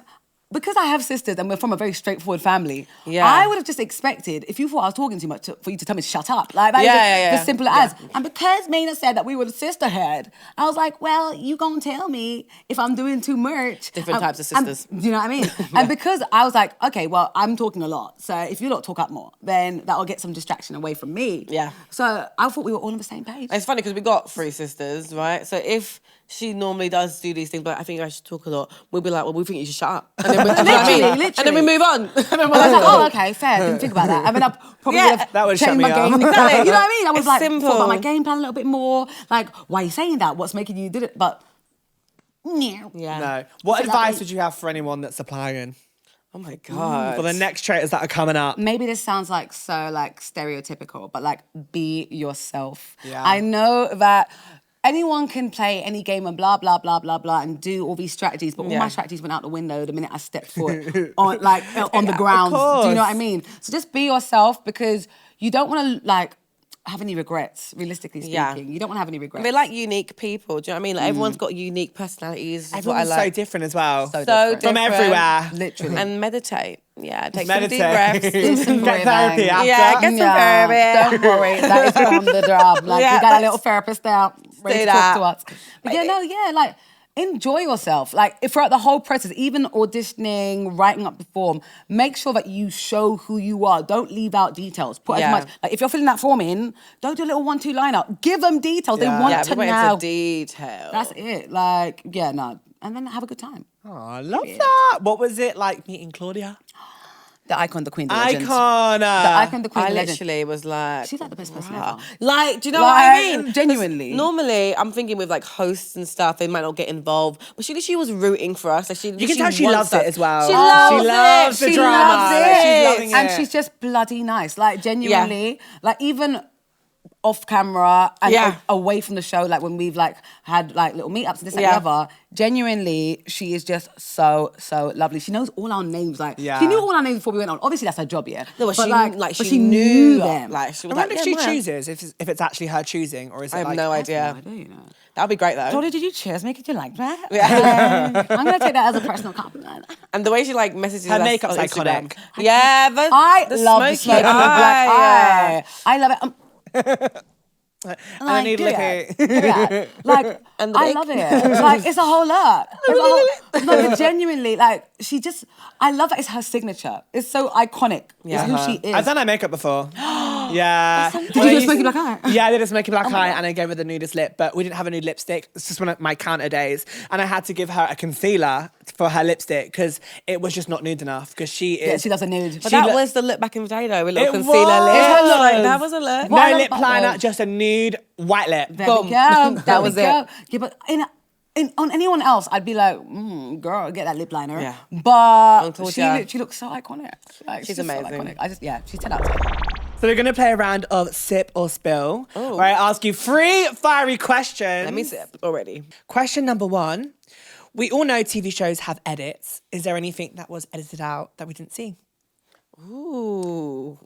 because I have sisters and we're from a very straightforward family, Yeah. I would have just expected, if you thought I was talking too much, for you to tell me to shut up. Like, that is Yeah. as simple as. And because Mina said that we were the sisterhood, I was like, well, you gonna tell me if I'm doing too much. Different types of sisters. Do you know what I mean? And because I was like, okay, well, I'm talking a lot. So if you lot talk up more, then that'll get some distraction away from me. Yeah. So I thought we were all on the same page. It's funny because we got 3 sisters, right? So if she normally does do these things, but I think I should talk a lot, we'll be like, well, we think you should shut up. And then, do you know what I mean? Literally. And then we move on. And then I we're was like, like, oh, okay, fair. Didn't think about that. I mean, I probably Yeah. would have That would shut changed me my up. game. Exactly. You know what I mean? I was It's like, simple. thought about my game plan a little bit more. Like, why are you saying that? What's making you did it? But, Yeah. No. What advice would you have for anyone that's applying? Oh my God. For the next traitors that are coming up? maybe this sounds like so like stereotypical, but like be yourself. Yeah. I know that anyone can play any game and blah blah blah blah blah and do all these strategies, but all Yeah. my strategies went out the window the minute I stepped foot on on the ground. Do you know what I mean? So just be yourself because you don't want to like have any regrets. Realistically speaking, Yeah. you don't want to have any regrets. They're like unique people. Do you know what I mean? Like everyone's got unique personalities. Is what I Everyone's so like. different as well. So So different. From different. everywhere. Literally. And meditate. Yeah, take Meditate. some deep breaths. Get therapy after. Yeah, get some therapy. Don't worry, that is on the job. Like Yeah, we got a that's- little therapist now ready Say to talk that. to us. But like enjoy yourself. Like throughout the whole process, even auditioning, writing up the form, make sure that you show who you are. Don't leave out details. Put Yeah. as much. Like if you're filling that form in, don't do a little 1-2 liner. Give them details. Yeah. They want Yeah, to we went know. into detail. That's it. Like no, and then have a good time. Oh, I love that. What was it like meeting Claudia? The icon, the queen, the legend. Icon. The icon, the queen, I the legend. literally was like, She's like the best person wow. ever. Like, do you know what I Like, mean? genuinely. 'Cause normally, I'm thinking with like hosts and stuff, they might not get involved, but she was rooting for us. Like You can tell she wants loves us. it as well. She She loves loves it. the She drama. loves Like, it. she's loving And it. she's just bloody nice. Like genuinely, like even off camera and Yeah. away from the show, like when we've like had like little meetups and this and Yeah. the other, genuinely, she is just so lovely. She knows all our names. Like Yeah. she knew all our names before we went on. Obviously, that's her job, yeah. No, but but she knew them. Like, she I was wonder like, if yeah, she Maya. chooses, if it's actually her choosing, or is it I have like... no I idea. have no idea, you know. That'd be great though. Claudia, did you cheers? Make it you like that? Yeah. I'm gonna take that as a personal compliment. And the way she like messages Her us makeup's on Instagram. iconic. Yeah, but I the love the smoky smoky black eye. I love it. And I need lippy. Yeah. Like, And the I wig. love it. Like, it's a whole lot. No, but genuinely, like, she just, I love that it's her signature. It's so iconic. Yeah. It's who she is. I've done her makeup before. Yeah. Did you do a smoky black eye? Yeah, I did a smoky black eye and I gave her the nudist lip, but we didn't have a nude lipstick. It's just one of my counter days. And I had to give her a concealer for her lipstick because it was just not nude enough because she is... Yeah, she does a nude. But She that look- was the look back in the day though, with little It concealer was. lip. It Like, was. that was a look. What I No love lip about liner, those- just a nude white lip. There Boom. we go. That was we it. go. Yeah, but on anyone else, I'd be like, girl, get that lip liner. Yeah. But Claudia. she looks so iconic. Like, She's just so amazing. iconic. She's 10 out of 10. So we're going to play a round of sip or spill, Ooh. where I ask you 3 fiery questions. Let me sip already. Question number 1. We all know TV shows have edits. Is there anything that was edited out that we didn't see? Ooh.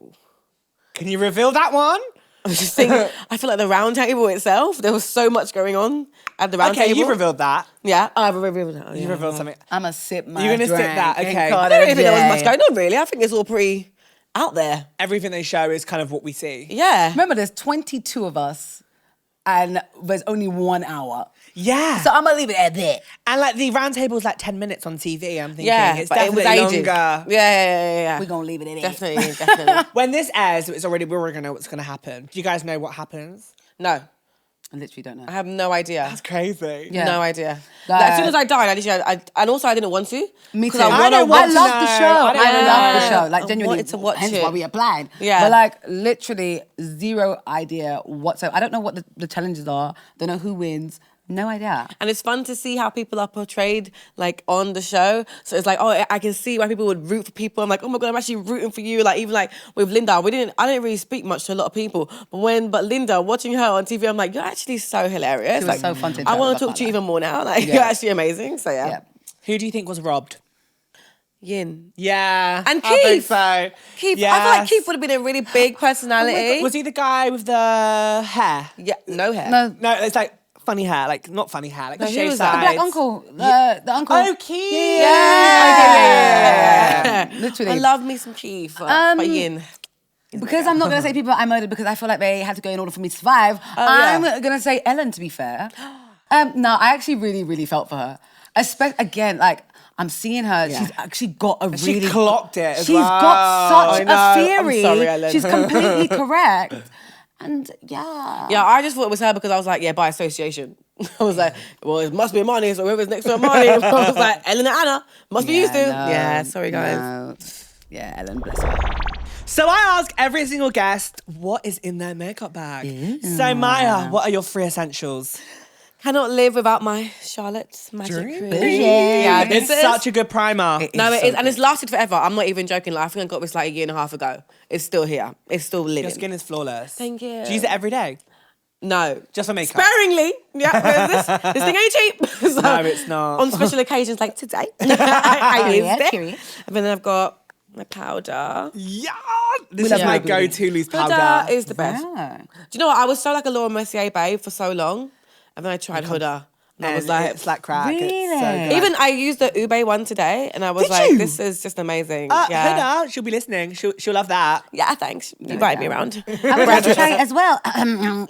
Can you reveal that one? I was just thinking, I feel like the round table itself, there was so much going on at the round Okay, table. you revealed that. Yeah, I've revealed it. You revealed something. I'm a sip my You're gonna sip drink that, and okay. call I it don't a even think there was much day. going on, really. I think it's all pretty out there. Everything they show is kind of what we see. Yeah. Remember, there's 22 of us, and there's only 1 hour. Yeah. So I'm gonna leave it at that. And like the round table is like 10 minutes on TV. I'm thinking Yeah, it's but it was definitely ages. longer. Yeah. We're gonna leave it at that. Definitely. When this airs, we're already gonna know what's gonna happen. Do you guys know what happens? No. I literally don't know. I have no idea. That's crazy. Yeah. No idea. Like- As soon as I died, and also I didn't want to. Me too. 'Cause I don't I want to love the know. show. I don't I love the know. show. Like I genuinely, wanted to watch hence it. why we applied. Yeah. But like literally zero idea whatsoever. I don't know what the challenges are. Don't know who wins. No idea. And it's fun to see how people are portrayed like on the show. So it's like, oh, I can see why people would root for people. I'm like, oh my God, I'm actually rooting for you. Like even like with Linda, I didn't really speak much to a lot of people. But Linda, watching her on TV, I'm like, you're actually so hilarious. She was like, so fun to I want interact to with talk to you her. even more now. Like Yeah. you're actually amazing. So yeah. Yeah. Who do you think was robbed? Yin. Yeah. And I think Keith. so. Keith, I feel Yes. like Keith would have been a really big personality. Was he the guy with the hair? Yeah, no hair. No, No, it's like funny hair. Like, not funny hair. Like No, the who shaved was that? sides. the black uncle. The uncle. Oh, Keith. Yeah. Literally. I love me some Keith. But Yin. Because I'm not going to say people I murdered because I feel like they had to go in order for me to survive. I'm going to say Ellen, to be fair. No, I actually really, really felt for her. Again, like, I'm seeing her. Yeah. She's actually got a She really... clocked it as She's well. got such I know. a I'm theory. sorry, Ellen. She's completely correct. And yeah. Yeah, I just thought it was her because I was like, yeah, by association. I was like, well, it must be Armani, so whoever's next to Armani. I was like, Ellen and Anna, must be used to. no, Yeah, sorry guys. no. Yeah, Ellen, bless her. So I ask every single guest, what is in their makeup bag? So Maya, what are your 3 essentials? Cannot live without my Charlotte's Magic Cream. Yeah, It's such a good primer. No, it is, and it's lasted forever. I'm not even joking. Like, I think I got this like a year and a half ago. It's still here. It's still living. Your skin is flawless. Thank you. Do you use it every day? No. Just for makeup? Sparingly. Yeah, this thing ain't cheap. So, No, it's not. On special occasions like today, I used it. Period. And then I've got my powder. Yeah! This love is my Huda. go-to loose powder. Huda is the best. Yeah. Do you know what? I was so like a Laura Mercier babe for so long. And then I tried Huda. And I was like, it's like crack. It's so Really? good. even I used the Ube one today, and I was Did like, you? this is just amazing. Yeah. Yeah. She'll be listening. She'll love that. Yeah, thanks. You invite me around. I would like to try it as well.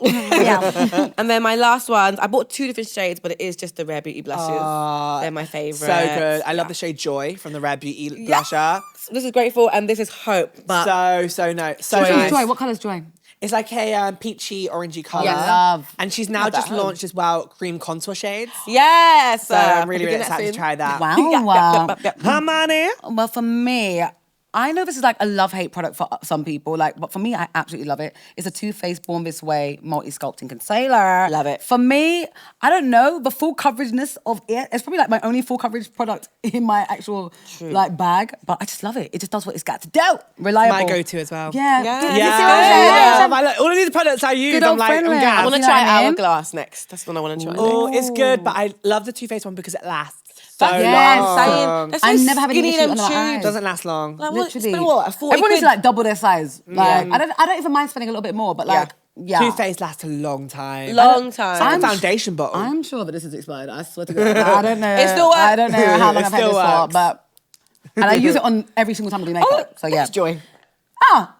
Yeah. And then my last ones, I bought 2 different shades, but it is just the Rare Beauty blushes. They're my favourite. So good. I love the shade Joy from the Rare Beauty blusher. This is Grateful, and this is Hope. But So Which nice. one's Joy? What colour's Joy? It's like a peachy, orangey colour. Yeah, love. And she's now Have that just at home. launched as well cream contour shades. yes, So I'm really, really excited to try that. Wow. Hermione. Well, for me, I know this is like a love-hate product for some people, but for me, I absolutely love it. It's a Too Faced Born This Way Multi-Sculpting Concealer. Love it. For me, I don't know, the full coverageness of it, it's probably like my only full coverage product in my actual like bag, but I just love it. It just does what it's got to do. Reliable. My go-to as well. Yeah. Yeah. Good- Yeah. good- All of these products I use, Good I'm old like, I'm friendly. gassed. I want to You know try what I mean? Hourglass next. That's what I want to try. Oh, it's good, but I love the Too Faced one because it lasts so Yes. long. Saying, they're so I never have any skinny, issue them under my tubes. eyes. Doesn't last long. Like, what, Literally. spend what, 40 Everyone needs quid? to like double their size. Like, I don't even mind spending a little bit more, but like, yeah. Too Faced lasts a long time. Long time. It's like a I'm foundation bottle. I'm sure that this is expired. I swear to God. I don't know. It still works. I don't know how long It I've had still this for, works. but and I use it on every single time I do makeup. So yeah. That's Joy. Ah,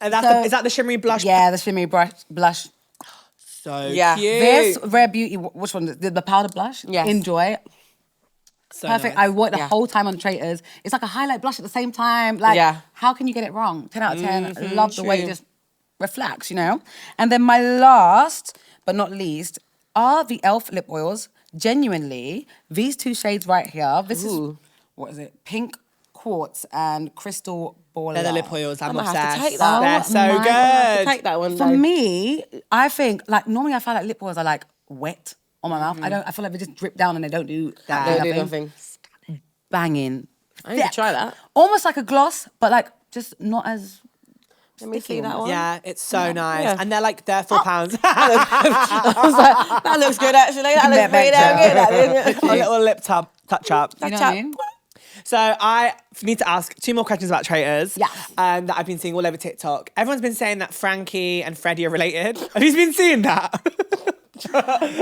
And that's So- is that the shimmery blush? yeah, the shimmery blush. So Yeah. cute. This Rare Beauty, which one? The powder blush. Yes. Enjoy. So Perfect. nice. I wore it the Yeah. whole time on Traitors. It's like a highlight blush at the same time. Like, Yeah. how can you get it wrong? 10 out of 10. Mm-hmm, Love the way it true. just reflects, you know? And then my last, but not least, are the e.l.f. lip oils. Genuinely, these 2 shades right here. This is, what is it? Pink Quartz and Crystal Baller. They're the lip oils. I'm gonna have obsessed. to take that. They're Oh so my good. Take that one. For though. me, I think, like, normally I find like lip oils are like wet on my mouth. I feel like they just drip down and they don't do that. Don't do nothing. Banging. I need to thick. try that. Almost like a gloss, but like just not as. Let me see that one. Yeah, it's so nice. Yeah. And they're like, they're Oh. £4. I was like, that looks good actually. That looks pretty damn good. A little lip touch up. You know what I mean? So I need to ask 2 more questions about Traitors. Yes. That I've been seeing all over TikTok. Everyone's been saying that Frankie and Freddie are related. Have you been seeing that?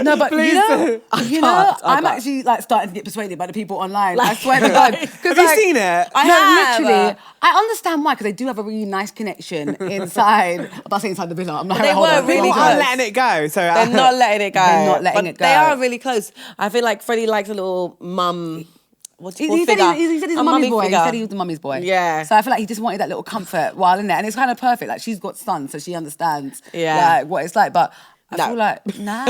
No, but Please do. I'm actually like starting to get persuaded by the people online. I swear to God. Have you seen it? I No, have. literally. I understand why, because they do have a really nice connection inside. I'm about to say inside the villa. I'm not. They hold were on. really People close. aren't letting it go. So They're not letting it go. They're not letting But it go. They are really close. I feel like Freddie likes a little mum. What's He called said figure? he said he's A a mummy's mummy boy. figure. He said he was the mummy's boy. Yeah. So I feel like he just wanted that little comfort while in there. And it's kind of perfect. Like, she's got sons, so she understands Yeah. like, what it's like. But I No. feel like, nah.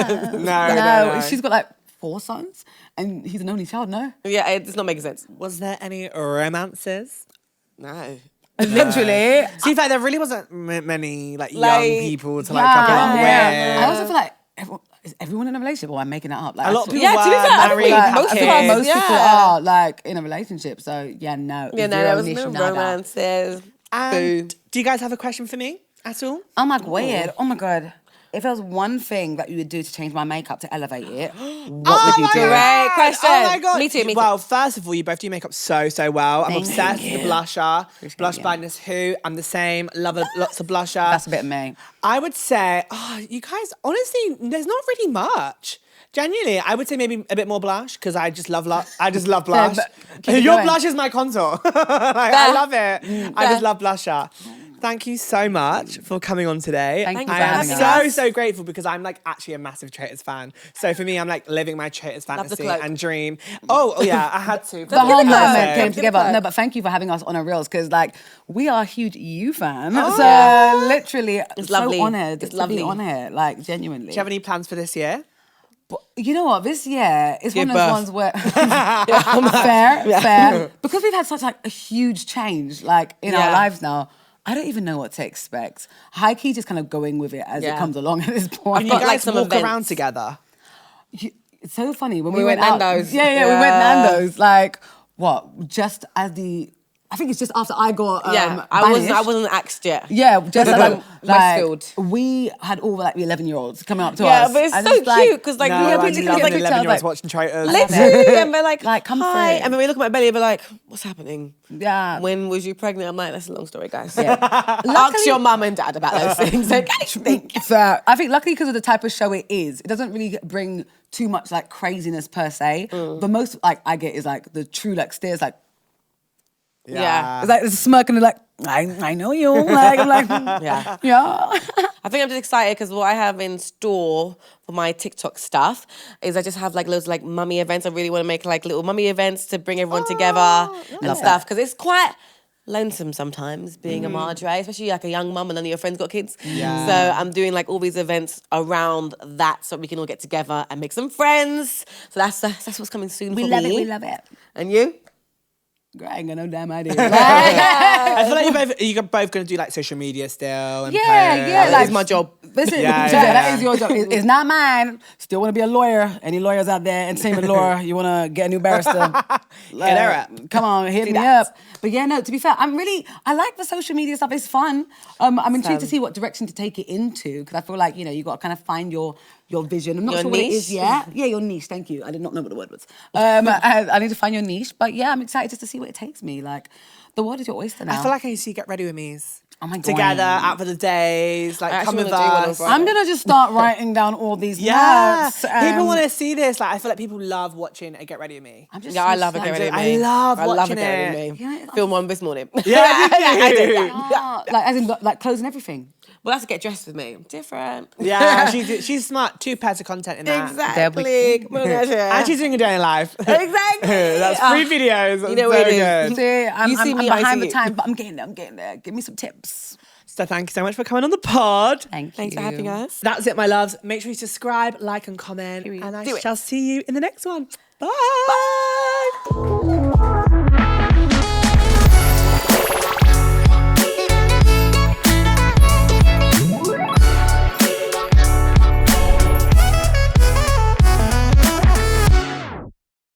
No. She's got like 4 sons and he's an only child, no? Yeah, it's not making sense. Was there any romances? No. Literally. To be fair, there really wasn't many like young Like, people to like couple up with. I also feel like is everyone in a relationship or I'm making it up? Like, A lot of people Yeah, to be were fair, I married, think have most I feel like kids. most people Yeah. are like in a relationship. So yeah, no. Yeah, no, zero there was niche, no nada. romances. And do you guys have a question for me at all? I'm like, weird. Oh my God. If there was one thing that you would do to change my makeup to elevate it, what would you do? Great question. Oh my god! Me too, me too. Well, first of all, you both do makeup so well. I'm Thank obsessed with the blusher. Blush you. blindness who? I'm the same. Love lots of blusher. That's a bit of me. I would say, you guys, honestly, there's not really much. Genuinely, I would say maybe a bit more blush because I just love blush. but keep it Your going. blush is my contour. Like, I love it. I just love blusher. Thank you so much for coming on today. Thank you for I am having us. so grateful because I'm like actually a massive Traitors fan. So for me, I'm like living my Traitors the fantasy cloak. and dream. Oh yeah, I had to. The whole Give it a moment go. came Give it a together. go. No, but thank you for having us on a Reels because, like, we are huge You fan. Oh. So literally, It's so lovely. honoured It's to lovely. be on here. Like, genuinely. Do you have any plans for this year? But you know what? This year is Give one of those birth. ones where fair, because we've had such like a huge change, like in our Yeah. lives now. I don't even know what to expect. High key, just kind of going with it as it Yeah. comes along at this point. And you got, guys like, some walk events. around together. It's so funny when We we went went out. Nando's. Yeah, we went Yeah. Nando's. Like what? Just as I think it's just after I got Yeah, I banished. wasn't axed yet. Yeah, just like Westfield. we had all like the 11-year-olds coming up to Yeah, us. but it's and so just, like, cute because like No, we have I'm pictures loving like 11-year-olds watching Traitors. literally, and we're like, come hi, through. and then we look at my belly and we're like, what's happening? Yeah. When was you pregnant? I'm like, that's a long story, guys. Yeah. Ask your mum and dad about those things. Okay. So I think luckily because of the type of show it is, it doesn't really bring too much like craziness per se. The most like I get is like the true like stares like Yeah. it's like it's a smirk and they're like I know you like I'm like Yeah. yeah. I think I'm just excited because what I have in store for my TikTok stuff is I just have like loads of like mummy events. I really want to make like little mummy events to bring everyone together and stuff because it's quite lonesome sometimes being a madre, especially like a young mum and none of your friends got kids. Yeah. So I'm doing like all these events around that so we can all get together and make some friends. So that's what's coming soon for me. We love it. And you? Girl, I ain't got no damn idea. I feel like you're both going to do like social media still. And post. That is my job. This is, Yeah, that is your job. It's not mine. Still want to be a lawyer. Any lawyers out there? Entertainment law. You want to get a new barrister? Hit her up. Come on, hit me that. up. But yeah, no. To be fair, I like the social media stuff. It's fun. I'm intrigued to see what direction to take it into because I feel like you got to kind of find your vision. I'm not Your sure what it niche? is yet. Yeah, your niche. Thank you. I did not know what the word was. I need to find your niche. But yeah, I'm excited just to see where it takes me. Like the world is your oyster now. I feel like I used to get ready with me's. Oh my God. Together, out for the days, like I come actually with wanna do one on us. Friday. I'm gonna just start writing down all these Yeah, notes. people want to see this. Like, I feel like people love watching a Get Ready with Me. I'm just Yeah, I love a so Get Ready with I Me. love I love a watching Get Ready it. with Me. Yeah, Film one this morning. Yeah, I did. like as in like clothes and everything. Well, that's to get dressed with me. Different. Yeah, she's smart. 2 pairs of content in that. Exactly. Come on, guys, yeah. And she's doing a day in life. Exactly. That's 3 videos. That's You know so what it is. good. See, I'm You see me, I behind see the you. time, but I'm getting there. Give me some tips. So thank you so much for coming on the pod. Thanks Thanks for having us. That's it, my loves. Make sure you subscribe, like, and comment. And I Do it. shall see you in the next one. Bye.